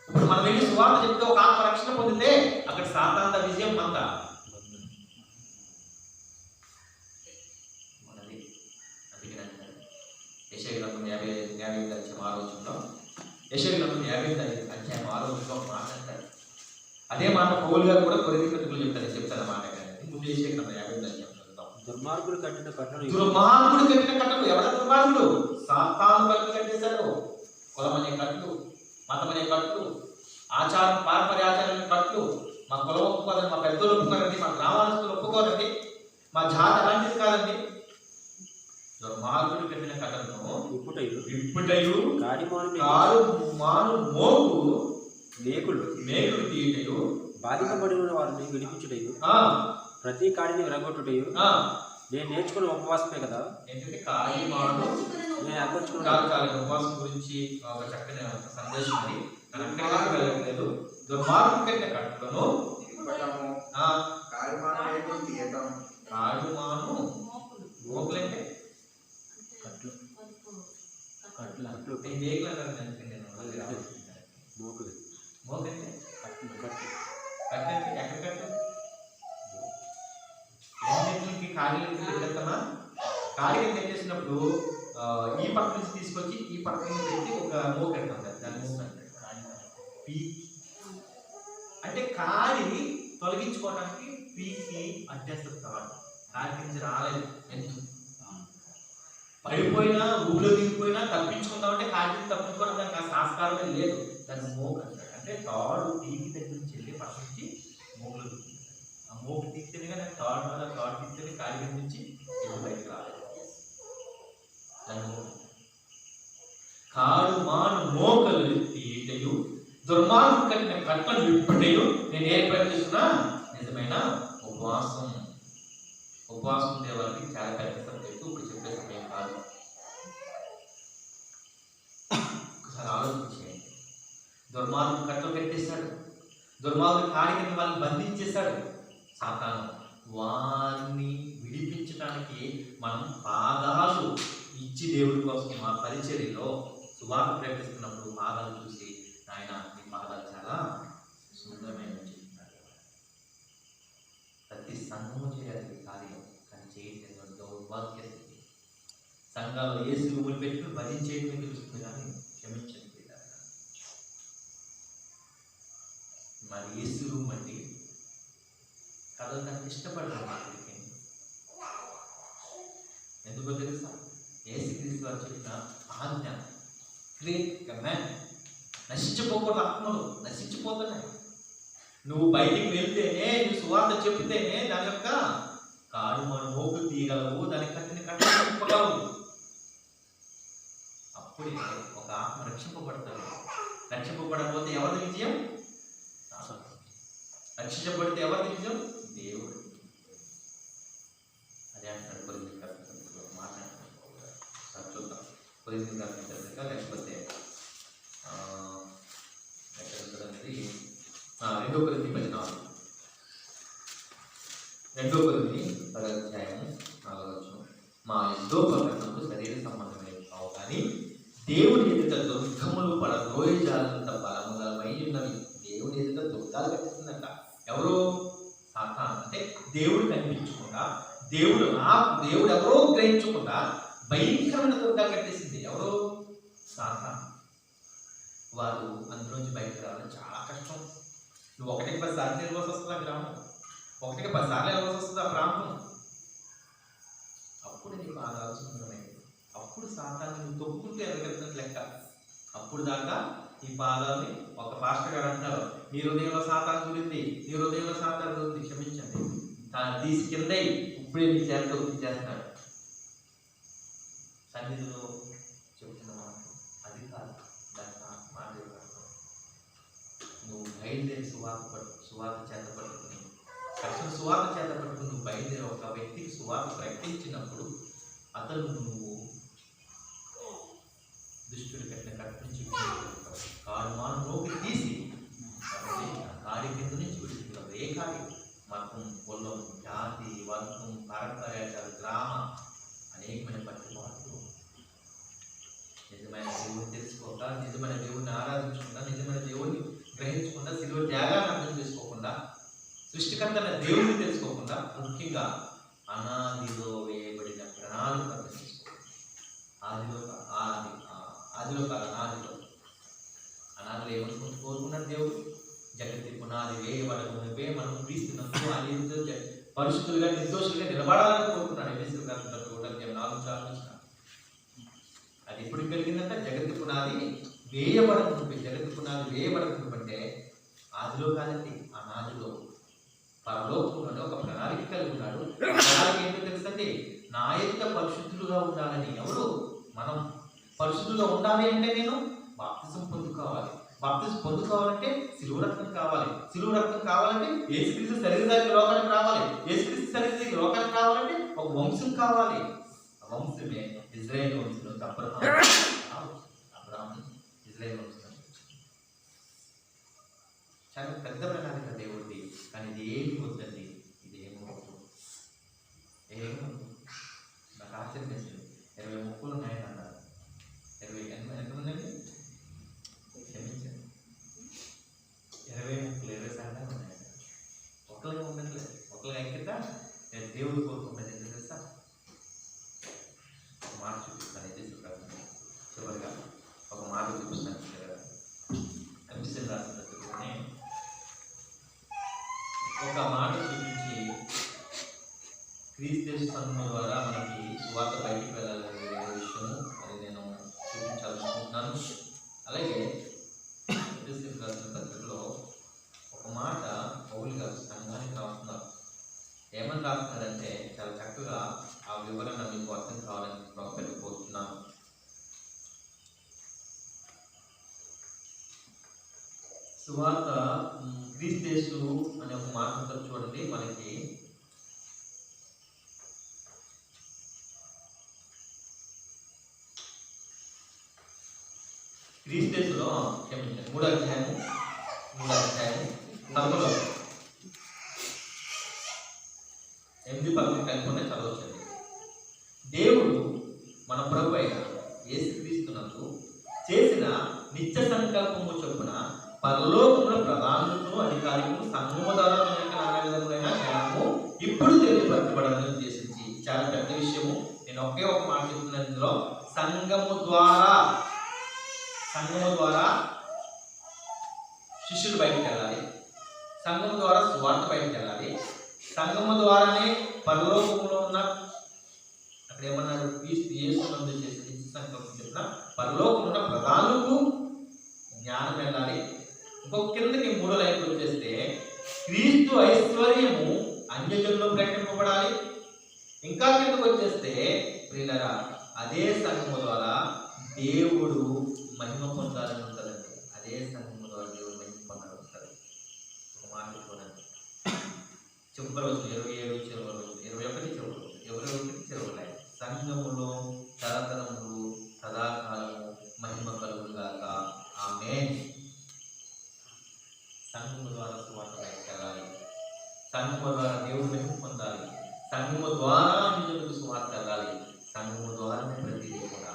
ఇప్పుడు మనం వెళ్ళి సువార్త చెప్తే ఒక ఆత్మ రక్షణ పొందితే అక్కడ సాతాను విజయం మంద మనది. అందుకే యెషయా గ్రంథం 55 అధ్యాయం 6వ వచనంలో యెషయా గ్రంథం 55 అధ్యాయం 6వ వచనంలో మాట్లాడతారు. అదే మాట పౌలు గారు కూడా కొరింథీయులకు చెప్తారు మాట. కానీ ముందు యెషయా గ్రంథం 55 అధ్యాయం చదువుతాం. దుర్మార్గుడు కట్టిన కట్టలు. ఎవడ దుర్మార్గుడు? సాతాను కట్టేశాడు. కులమనే కట్లు, మతమనే కట్లు, ఆచారం, పారంపర్య ఆచారాన్ని కట్లు. మా కులం ఒప్పుకోదండి, మా పెద్దలు ఒప్పుకోరండి, మా గ్రామాలస్తులు ఒప్పుకోరండి, మా జాతి అలాంటిది కాదండి. దుర్మార్గుడు కట్టిన కథలను విప్పుటయు కారు మాను మోగు మేకులు తీయుటయు బాధింపబడిన వారిని విడిపించుటయు ప్రతి కాడిని విరగొట్టుటయు నేను నేర్చుకున్న ఉపవాసమే కదా. ఏంటంటే కాడి మాను ఉపవాసం గురించి ఒక చక్కని సందేశం అది. అక్కడికి వెళ్ళట్లేదు. దుర్మార్గం కట్టిన కట్టలను కాడు మాను మోకులంటే కాడికి పెట్టేసినప్పుడు ఈ పక్క నుంచి తీసుకొచ్చి ఈ పక్క నుంచి పెట్టి ఒక మోక పెడతాం కదా, దాని మోక అంటే కాడిని తొలగించుకోవడానికి పీకి అడ్జస్ట్ కావాలి. కాడి నుంచి రాలేదు, ఎందుకు పడిపోయినా ఊళ్ళో దిగిపోయినా తప్పించుకుంటామంటే కాడిని తప్పించుకోవడం దానికి ఆ సంస్కారమే లేదు. దాన్ని మోక అంటారు. అంటే తాడు పీకి దగ్గర నుంచి వెళ్ళి పక్క నుంచి మోకలు దిగుతుంది. ఆ మోకు తీస్తేనే కానీ తాడు తీస్తేనే కాడి నుంచి ఎప్పుడు బయటకు రాలేదు. కాడు మాను మోకలు తీయటయు దుర్మార్గం కట్టిన కట్టలు విప్పుటయు నేను ఏర్పాటు చేస్తున్నా నిజమైన ఉపవాసం. ఉపవాసం ఉండే వాళ్ళకి చాలా పెద్ద సబ్జెక్టు, ఇప్పుడు చెప్పే సమయం కాదు. ఒకసారి ఆలోచించేయండి. దుర్మార్గం కట్టలు కట్టేశాడు, దుర్మార్గుడు కాడి కింద వాళ్ళని బంధించేశాడు సాతాను. వారిని విడిపించడానికి మనం పాదాలు ఇచ్చి దేవుడి కోసం మా పరిచర్యలో సువార్త ప్రకటిస్తున్నప్పుడు పాదాలు చూసి ఆయన మీ పాదాలు చాలా సుందరమైన చెప్తున్నాడు. ప్రతి సంఘము చేయాలి కార్యం, కానీ చేయటం దౌర్భాగ్య స్థితి. సంఘాలు ఏసు రూములు పెట్టుకుని భజించేయటమే తెలుస్తుంది, కానీ క్షమించండి. మరి ఏసు రూమ్ అంటే కథలు నాకు ఇష్టపడతాను మాటలకి. ఎందుకో తెలుసా? యేసుక్రీస్తు వారు చెప్పిన ఆజ్ఞ, గ్రేట్ కమాండ్. నశించిపోకూడదు, ఆత్మలు నశించిపోతున్నాయి. నువ్వు బయటికి వెళ్తేనే, నువ్వు సువార్త చెప్తేనే దాని యొక్క కాడు మన మోకు తీయగలవు, దాని కట్టిన కట్టగలవు. అప్పుడే ఒక ఆత్మ రక్షింపబడతాడు. రక్షింపబడకపోతే ఎవరి విజయం? రక్షించబడితే ఎవరి విజయం? దేవుడు. అదే అంటున్నాడు కొరింథీ పత్రికలో మాట్లాడుతున్నాడు. చూద్దాం కొరింథీ పత్రిక, లేకపోతే ఎక్కడ ఉంటుందనేది 2 కొరింథీ 14, 2 కొరింథీ 10:4. మా యుద్ధోపకరణములు శరీర సంబంధమైనవి కావు కానీ దేవుని ఎదుట దుర్గములు పడద్రోయజాలంత బలములమై ఉన్నవి. దేవుని ఎదుట దుర్గాలు కట్టిస్తుందంట. ఎవరు? సాతాను. అంటే దేవుడు కనిపించకుండా, దేవుడు ఎవరో గ్రహించకుండా భయంకరమైన దుర్గాలు కట్టేసింది. ఎవరు? సాతాను. వారు అందులోంచి బయటకు రావడం చాలా కష్టం. నువ్వు 1కి 10 సార్లు వెళ్ళవలసి వస్తుంది ఆ గ్రామం, 1కి 10 సార్లు వెళ్ళవలసి వస్తుంది ఆ ప్రాంతం. అప్పుడు నీకు ఆలోచనమైంది. అప్పుడు సాతాన్ని నువ్వు తొక్కుకుంటూ ఎదగలుగుతున్నట్టు లెక్క. అప్పుడు దాకా ఈ పాదాలని ఒక పాస్టర్ గారు అంటారు, నీ హృదయంలో సాతాను గురించి, నీ హృదయంలో సాతాను గురించి క్షమించండి, తీసి కింద ఇప్పుడే నీ చేత చేస్తున్నాడు. సన్నిధిలో చెప్తున్న మాట అది కాదు. దాని మాట నువ్వు బయలుదేరి సువార్త చేత పట్టుకుని, కష్టం సువార్త చేత పట్టుకుని నువ్వు బయలుదేరి ఒక వ్యక్తికి సువార్త ప్రకటించినప్పుడు అతను నువ్వు దుష్టుడి కట్టిన కట్టించి కాడు మానవులోకి తీసి కాడి కింద నుంచి విడుదల. ఏ కాడి? మతం, కులం, జాతి, వర్గం, పరంపరాచారు, గ్రామ, అనేకమైన పట్టుబాట్లు. నిజమైన దేవుడిని తెలుసుకోక, నిజమైన దేవుడిని ఆరాధించకుండా, నిజమైన దేవుడిని గ్రహించకుండా, శిలువ త్యాగాన్ని అర్థం చేసుకోకుండా, సృష్టికర్తన దేవుడిని తెలుసుకోకుండా, ముఖ్యంగా అనాదిలో వేయబడిన ప్రణాళిక అర్థం చేసుకోవాలి. అనాదిలో ఏమనుకుంటూ కోరుకున్నాడు దేవుడు? జగత్తి పునాది వేయబడమునిపే మనం క్రీస్తునందు ఆయనతో పరిశుద్ధులుగా నిర్దోషులుగా నిలబడాలని కోరుకున్నాడు. ఎఫెసీయులకు రాసిన పత్రిక 4:4. అది ఎప్పుడు కలిగిందంట? జగత్తి పునాది వేయబడమునిపే. జగత్తి పునాది వేయబడమునిపంటే ఆదిలో కాదండి, అనాదిలో పరలోకంలోనే ఒక ప్రణాళిక కలిగి ఉన్నాడు. ప్రణాళిక ఏంటో తెలుసండి? నా ఎదుట పరిశుద్ధులుగా ఉండాలని. ఎవరు? మనం పరిశుద్ధులుగా ఉండాలి అంటే నేను బాప్తిజం పొందుకోవాలి. బాప్తిజం పొందుకోవాలంటే సిలువ రక్తం కావాలి. సిలువ రక్తం కావాలంటే యేసుక్రీస్తు శరీరానికి లోకానికి రావాలి. యేసుక్రీస్తు శరీరానికి లోకానికి రావాలంటే ఒక వంశం కావాలి. ఆ వంశమే ఇజ్రాయేల్ వంశం. అబ్రహాము ఇజ్రాయేల్ వంశం. చాలా పెద్ద ప్రణాళిక దేవుడిది. కానీ ఇది ఏమి వద్దండి, ఇదేమో నాకు ఆశ్చర్యం వేసింది. 20 ముక్కులు ఉన్నాయని అన్నారు. 20 ఎంతమందండి? క్షమించండి, 20 ముక్కులు 20 సార్లు ఉన్నాయి. ఒకరికి ఉండట్లేదు, ఒకరికి ఎక్కిత నేను దేవుడు కోరుకున్నది ఎందుకు తెలుసా? ఒక మాట చూపిస్తాను. ఇది చివరిగా ఒక మాట చూపిస్తాను. కమిషన్ రాసిన ఒక మాట చూపించి క్రీస్తు సంఘం ద్వారా మనకి సువార్త బయటికి వెళ్ళాలనే విషయం అది నేను చూపించాలనుకుంటున్నాను. అలాగే ఎఫెసీయులకు రాసిన పత్రికలో ఒక మాట పౌలు గారు సంఘానికి రాస్తున్నారు. ఏమని రాస్తున్నారంటే చాలా చక్కగా ఆ వివరణ మీకు అర్థం కావాలని పెట్టుకోతున్నాను. సువార్త క్రీస్తు అనే ఒక మాట ఉంటుంది చూడండి. మనకి క్రీస్తులో క్షమించండి 3వ అధ్యాయము 10లో 8-11 కనుకుంటే చదవచ్చండి. దేవుడు మన ప్రభు అయిన యేసుక్రీస్తునందు చేసిన నిత్య సంకల్పము చొప్పున పరలోకముల ప్రధానులను అధికారులను సంఘము ద్వారా విధములైన జ్ఞానము ఇప్పుడు తెలియపరచబడాలని ఉద్దేశించి. చాలా పెద్ద విషయము. నేను ఒకే ఒక మాట చెప్తున్నాను ఇందులో. సంఘము ద్వారా శిష్యులు బయటకు వెళ్ళాలి. సంఘము ద్వారా సువార్త బయటకు వెళ్ళాలి. సంఘము ద్వారానే పరలోకములో ఉన్న, అక్కడ ఏమన్నాడు? క్రీస్తు యేసునందు చేసిన నిత్య సంకల్పం చెప్పిన పరలోకములో ఉన్న ప్రధానులకు జ్ఞానం వెళ్ళాలి. ఇంకొక కిందకి 3 లైన్లు వచ్చేస్తే క్రీస్తు ఐశ్వర్యము అన్యజనుల్లో ప్రకటింపబడాలి. ఇంకా కిందకు వచ్చేస్తే ప్రియులారా అదే సంఘము ద్వారా దేవుడు మహిమ పొందాలని ఉంటుందండి. అదే సంఘం ద్వారా దేవుడు మహిమ పొందాలని ఉంటుంది. ఒక మాట చూడండి, చివరి రోజు 27 చివరి రోజు 21 చివరి రోజు 21 చివరి రోజు సంఘములో తరతరములు సదాకాలము మహిమ కలుగుగాక. ఆమేన్. సంఘము ద్వారా సువార్త బయటకెళ్ళాలి. సంఘము ద్వారా దేవుడు మహిమ పొందాలి. సంఘము ద్వారా నిజులకు సువార్త వెళ్ళాలి. సంఘము ద్వారానే ప్రతిదీ కూడా.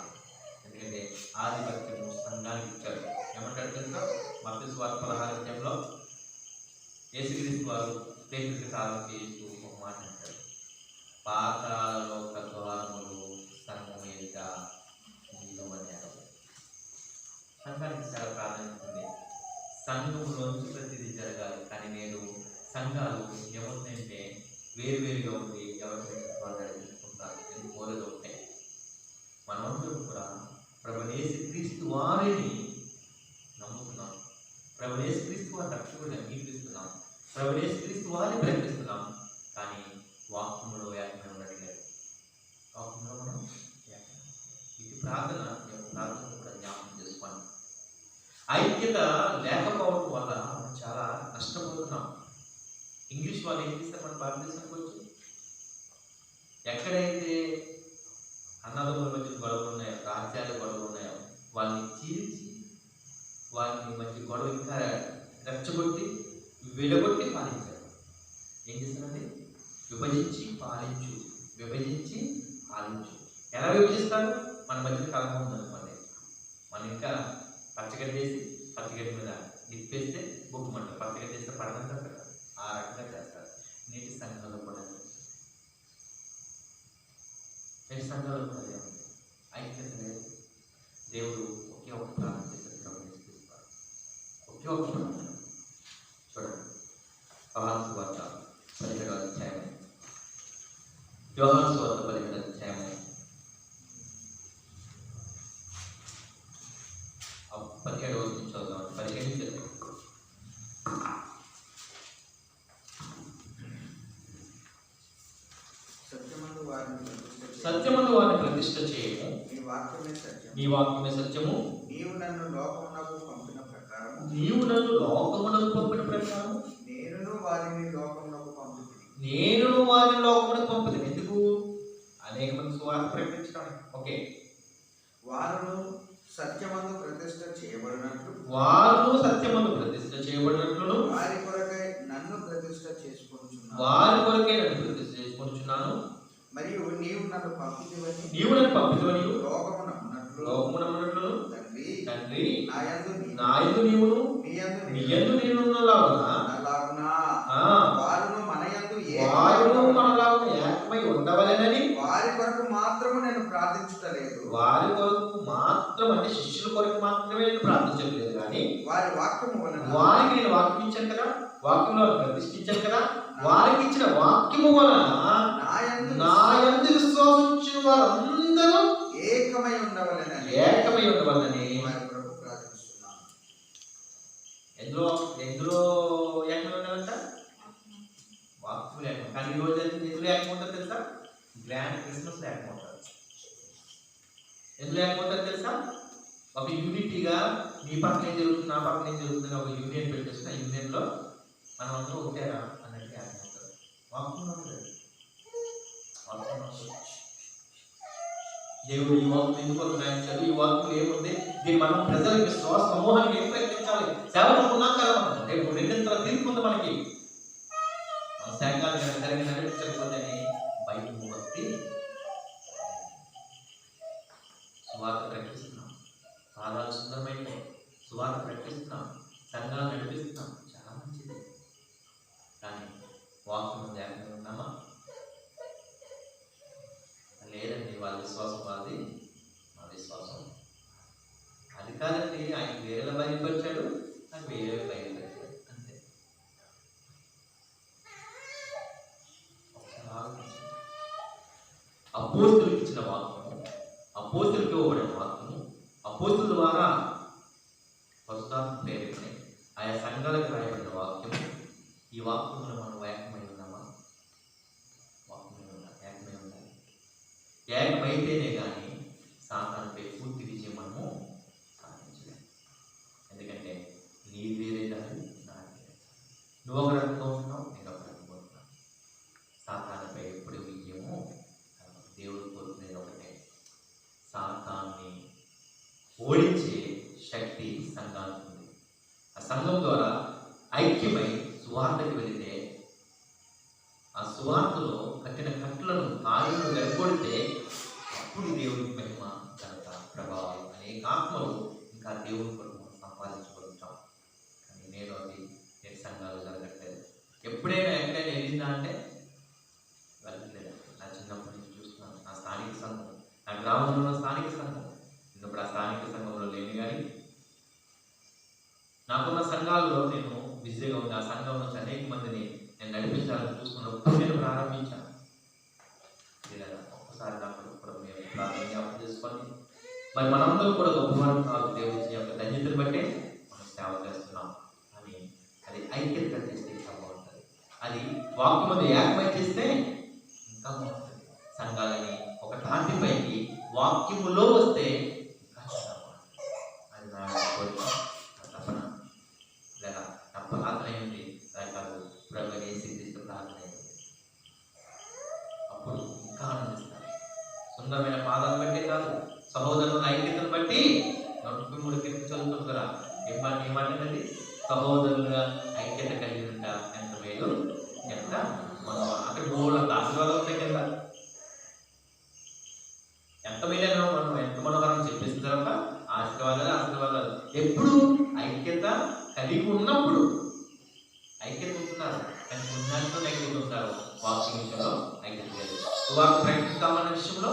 ఎందుకంటే ఆధిపత్యము సంఘానికి ఇచ్చారు. ఏమంటారు తెలుసా? మత్తయి సువార్త 16వ యేసుక్రీస్తు వారు పేతురుకి సాధన చేస్తూ ఒక మాట అంటారు, పాతాళలోక ద్వారములు సంఘము ఎదుట నిలువనేరవు. సంఘానికి చాలా ప్రాధాన్యత ఉంది. సంఘములోంచి ప్రతిదీ జరగాలి. కానీ నేడు సంఘాలు ఎవరినంటే వేరువేరుగా ఉండి ఎవరిని నడిపించుకుంటారు. ఇది కోరేది ఒకటే. మనమందరం కూడా ప్రభువైన యేసుక్రీస్తు వారిని నమ్ముతున్నాం. ప్రభువైన యేసుక్రీస్తు వారి రక్షకుడిని అంగీకరిస్తున్నాం. ప్రభువైన యేసుక్రీస్తు వారిని ప్రకటిస్తున్నాం. కానీ వాక్యములో ఏకమై ఉండట్లేదు. వాక్యంలో మనం ఇది ప్రార్థన కూడా జ్ఞాపకం చేసుకోండి. ఐక్యత లేకపోవడం వల్ల మనం చాలా నష్టపోతున్నాం. ఇంగ్లీష్ వాళ్ళు ఏం చేస్తారు మన భారతదేశానికి వచ్చి? ఎక్కడైతే అన్నదమ్ముల మధ్య గొడవలు ఉన్నాయో, రాజ్యాల గొడవలు ఉన్నాయో వాళ్ళని చీల్చి వాళ్ళని మధ్య గొడవ ఇంకా రెచ్చగొట్టి విడగొట్టి పాలించారు. ఏం చేస్తారండి? విభజించి పాలించు, విభజించి పాలించు. ఎలా విభజిస్తారు? మన మధ్య కలహం ఉందనుకోండి, మనం ఇంకా పచ్చగడ్డ వేసి పచ్చగడ్డ మీద నిప్పేస్తే బొక్కుమంటారు, పచ్చగడ్డ వేస్తే పడదంటారు కదా, ఆ రకంగా చేస్తారు. నేటి సంఘంలో కూడా ఐక్యత లేదు. దేవుడు ఒకే ఒక ప్రార్థన చేస్తారు. ఒకే ఒక ప్రార్థన. చూడండి, యోహాను సువార్త 17వ అధ్యాయం. యోహాను సువార్త 17వ అధ్యాయం 17వ నుంచి చదువుతాం. 15 నుంచి సత్యమందు వారిని ప్రతిష్ఠ చేయము. నీ వాక్యమే సత్యము. నీవు నన్ను లోకమునకు పంపిన ప్రకారం నేను వారిని లోకమునకు పంపితిని. ఎందుకు? అనేక మంది సువార్త ప్రకటించడానికి. ఓకే, వారును సత్యమందు ప్రతిష్ఠ చేయబడినట్లు వారి కొరకై నన్ను ప్రతిష్ఠ చేసుకొనుచున్నాను. మరియు నీవు నన్ను పంపితివని లోకమునన్నట్లు తండ్రి నాయందు నీవును నీయందు నేనున్నలాగున వారును మనయందు ఏకమై ఉండవలెనని వారి కొరకు మాత్రము నేను ప్రార్థించుటలేదు. వారి కొరకు మాత్రం అంటే శిష్యుల కొరకు మాత్రమే నేను ప్రార్థించలేదు, కానీ వారి వాక్యము వలన వారికి నేను వాక్యం ఇచ్చాను కదా, వాక్యంలో ప్రతిష్ఠించాను కదా, వారికి ఇచ్చిన వాక్యము వలన నా యందు విశ్వాసించిన వారందరూ ఏకమై ఉండవలెనని వారి కొరకు ప్రార్థిస్తున్నాను. ఎందులో ఏకమై ఉండాలంట? వాక్యం ఏకం. కానీ ఈ రోజు ఎందులో ఏకం ఉంటుంది తెలుసా? గ్రాండ్ క్రిస్మస్ ఏకం ఉంటుంది. ఎందులో ఏకం ఉంటుంది తెలుసా? ఒక యూనిటీగా నీ పక్కన ఏం జరుగుతుంది, నా పక్కన ఏం జరుగుతుంది, ఒక యూనియన్ పెట్టేసిన యూనియన్లో మనం అందరూ ఒకటేరా అన్నట్టు ఏకం ఉంటుంది. వాక్యంలో ఉంటుంది. దేవుడు ఈ వాక్యం ఎందుకు రాయించాడు? ఈ వాక్యం ఏముంది? దీన్ని మనం ప్రజలకు విశ్వాస సమూహానికి ఏం ప్రకటించాలి? సేవలు ఉన్నాం కదా మనం. రేపు రెండింతల తీర్పు ఉంది మనకి. మన సంఘాలు సరిగ్గా నడిపించకపోతేనే బయట వస్తే సువార్త ప్రకటిస్తున్నాం, పాదాలు సుందరమైన సువార్త ప్రకటిస్తున్నాం, సంఘాలు నడిపిస్తున్నాం, చాలా మంచిది. కానీ వాక్యం జాగ్రత్తగా ఉన్నామా? లేదండి. వాళ్ళ విశ్వాసం వాళ్ళది, మా విశ్వాసం అది కాదండి. ఆయన వేరేలా బయలుపరిచాడు, నాకు వేరే బయలుపరిచాడు, అంతే. అపోస్తులకు ఇచ్చిన వాక్యము, అపోస్తులకు ఇవ్వబడిన వాక్యము, అపోస్తుల ద్వారా పరిశుద్ధాత్మ ప్రేరేపణై ఆయా సంఘాలకు రాయబడిన వాక్యము. ఈ వాక్యమును మనం ఏకమై ఉన్నామా? ఏకమైతేనే కానీ సాతానుపై పూర్తి విజయం ఓడించే శక్తి సంఘానికి ఉంది. ఆ సంఘం ద్వారా ఐక్యమై సువార్తకి వెళితే ఆ సువార్తలో కట్టిన కట్టులను కార్యాలను గడిపొడితే అప్పుడు దేవుడికి మహిమ ఘనత ప్రభావం అనేక ఆత్మలు ఇంకా దేవుని కొరకు సంపాదించగలుగుతాం. కానీ నేను సంఘాలు జరగట్లేదు. ఎప్పుడైనా ఎక్కడైనా వెళ్ళిందా అంటే వెళ్ళట్లేదు. నా చిన్నప్పటి నుంచి చూస్తున్నాను. నా స్థానిక సంఘం, నా గ్రామంలో ఉన్న స్థానిక సంఘం, ఇప్పుడు ఆ స్థానిక సంఘంలో లేని కానీ నాకున్న సంఘాలలో నేను బిజీగా ఉంది. ఆ సంఘం నుంచి అనేక మందిని నేను నడిపించాలని చూసుకున్నప్పుడు నేను ప్రారంభించాను. ఒక్కసారి నాకు కూడా మేము ప్రారంభం చేసుకోండి. మరి మనందరూ కూడా గొప్పవారు కాదు, దేవుడి యొక్క ధన్యతను బట్టే మనం సేవ చేస్తున్నాం. అని అది ఐక్యతగా చేస్తే ఇంకా బాగుంటుంది. అది వాక్యము ఏకమై చేస్తే ఇంకా బాగుంటుంది. సంఘాలని ఒక తాటిపైకి వాక్యములో వస్తే ఇంకా చాలా బాగుంటుంది. అది నా కోరిక, నా తపన. లేదా నా ప్రార్థన ఏంటి కాదు, ప్రభువైన యేసుక్రీస్తు ప్రార్థన ఏంటి. అప్పుడు ఇంకా ఆనందిస్తారు. సుందరమైన పాదాలు బట్టే కాదు, సహోదరుల ఐక్యతను బట్టి 133 కీర్తన చదువుతుంటారా. ఏమంటుందండి? సహోదరుల ఐక్యత కలిగి ఉంటా ఎంత మేలు, ఎంత మనం అక్కడ మూల ఆశీర్వాదాలు ఉంటాయి కదా. ఎంత మేలైనా మనం ఎంత మనోహరం చెప్పేసిన తర్వాత ఆశీర్వాదాలు ఎప్పుడు ఐక్యత కలిగి ఉన్నప్పుడు. ఐక్యత ఉంటున్నారు కానీ ఉన్నంతో ఐక్యత ఉంటారు. వాక్యం విషయంలో ఐక్యత లేదు, వాక్య ప్రకటిస్తామన్న విషయంలో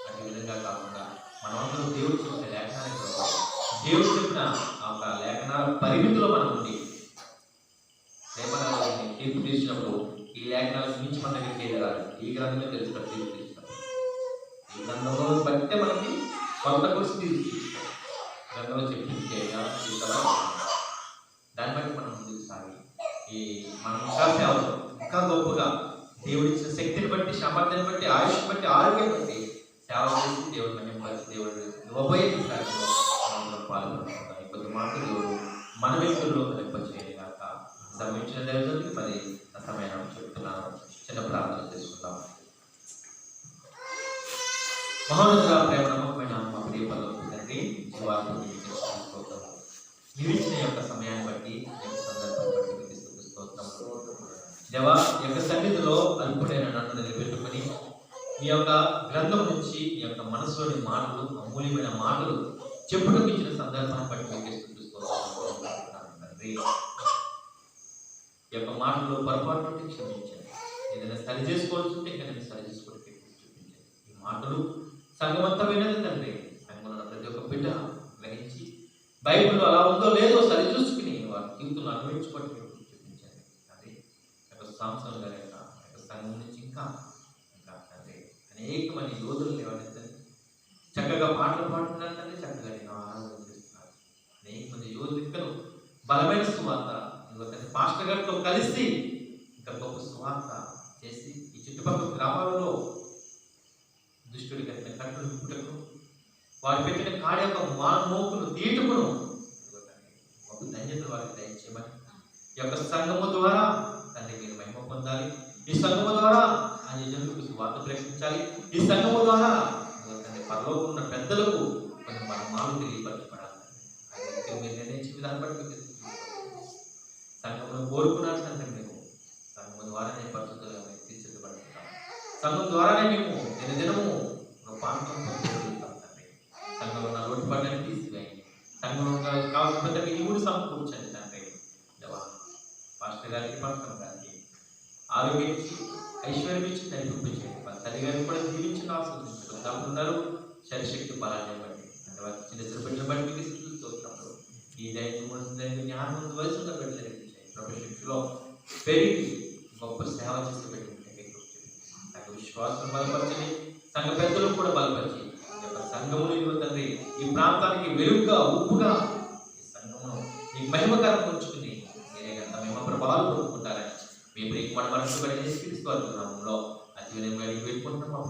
అదే విధంగా కాకుండా మనమందరం దేవుడు చెప్పిన లేఖనానికి దేవుడు చెప్పిన ఆ లేఖనాల పరిమితిలో మనం ఉంది. రేపటి తీర్పు తీసినప్పుడు ఈ లేఖనాలకు మించి మన దగ్గరికి వెళ్ళాలి. ఈ గ్రంథమే తెలుస్తారు తీర్పు తీసినప్పుడు. ఈ గ్రంథంలో బట్టే మనకి కొంత కోసం తీర్పు తీస్తారు. గ్రంథంలో చెప్పించే దాన్ని బట్టి మనం ముందుకు సాగి మనం ఇంకా సేవలు ఇంకా గొప్పగా దేవుడిచ్చిన శక్తిని బట్టి, సామర్థ్యాన్ని బట్టి, ఆయుష్ బట్టి, ఆరోగ్యం బట్టి సేవ చేసి దేవుడు మహిమపరిచి దేవుడు ఉపయోగించి పాల్గొనుకుంటాం. కొద్ది మాటలు దేవుడు మన వ్యక్తుల్లో కనిపించేది కాక సమయించిన దేవుడికి మరి సమయం చెప్తున్నాను. చిన్న ప్రార్థన చేసుకుంటాం. మహోన్నత ప్రేమ నమ్మకమైన మా ప్రియ పదవులు తండ్రి, నిలిచిన యొక్క సమయాన్ని బట్టి, సందర్భాన్ని బట్టి మీకు స్తుతిస్తున్నాం. దేవా, యొక్క సన్నిధిలో అల్పుడైన నన్ను నిలబెట్టుకుని మీ యొక్క గ్రంథం నుంచి మీ యొక్క మనసులోని మాటలు, అమూల్యమైన మాటలు చెప్పుటకు ఇచ్చిన సందర్భాన్ని బట్టి మీకు స్తుతిస్తున్నాం తండ్రి. ఈ యొక్క మాటల్లో పొరపాటు ఉంటే క్షమించండి. ఏదైనా సరి చేసుకోవాల్సి ఉంటే ఇంకా నేను సరి చేసుకోవడానికి చూపించండి. ఈ మాటలు సంగమంతమైనది తండ్రి. సంగంలో ప్రతి ఒక్క బిడ్డ గ్రహించి బైబిల్లో అలా ఉందో లేదో సరి చూసుకుని వారి జీవితంలో అనుభవించుకోవడానికి చూపించండి. అది యొక్క సాంసన్ గారి యొక్క సంఘం నుంచి ఇంకా తండ్రి అనేక మంది యోధులు లేవనెత్తండి. చక్కగా పాటలు పాడుతున్నారు తండ్రి, చక్కగా నేను ఆరాధన చేస్తున్నారు. అనేక మంది యోధులు ఇంకా బలమైన సువార్త పాస్టర్ గారితో కలిసి ఇంకా గొప్ప సువార్త చేసి ఈ చుట్టుపక్కల గ్రామాలలో దుష్టుడి కట్టిన కట్టును విప్పుటకు, వారు పెట్టిన కాడి యొక్క మోకును తీటుకును గొప్ప ధన్యత వారికి దయచేయమని ఈ యొక్క సంఘము ద్వారా తండ్రి మీరు మహిమ పొందాలి. ఈ సంఘము ద్వారా అన్ని జనులకు సువార్త ప్రకటించాలి. ఈ సంఘము ద్వారా తండ్రి పరలోకం ఉన్న పెద్దలకు కొన్ని మర్మాలు తెలియపరచబడాలి. మీరు నిర్ణయించిన విధానం బట్టి సంఘంలో కోరుకున్నారు తండ్రి. మేము సంఘం ద్వారానే పరిశుద్ధులుగా తీర్చిదిద్దబడుతున్నాం. సంఘం ద్వారానే మేము దినదినము పాంతం పొందుతాం తండ్రి. సంఘంలో ఉన్న లోటుపాట్లను తీసివేయండి. సంఘంలో కావాల్సిన ప్రతి ఈవుడు సమకూర్చండి తండ్రి. దేవా, పాస్టర్ గారికి, పాస్టర్ గారికి ఆరోగ్యం ఇచ్చి, ఐశ్వర్యం ఇచ్చి నడిపించండి. వాళ్ళ తల్లి గారిని కూడా దీవించిన ఆస్వాదించడం ఉన్నారు. శరీరశక్తి బలాన్ని బట్టి అంటే వారికి చిన్న చిన్న బిడ్డలు బట్టి మీకు స్తుతిస్తున్నప్పుడు ఈ జ్ఞానం వయసులో బిడ్డలు శిక్షలో పెరిగి గొప్ప సేవ చేసి పెట్టి విశ్వాసం బలపరచండి. సంఘ పెద్దలకు కూడా బలపరిచి సంఘమును తండ్రి ఈ ప్రాంతానికి వెలుగుగా, ఉప్పుగా ఈ సంఘమును ఈ మహిమకరం ఉంచుకుని మీరే గంట మహిమ ప్రభావాలు పొందుకుంటారని మీ ప్రేమ మనసు పడి క్రీస్తు నామములో అతి వినయంగా వేడుకుంటున్నాం.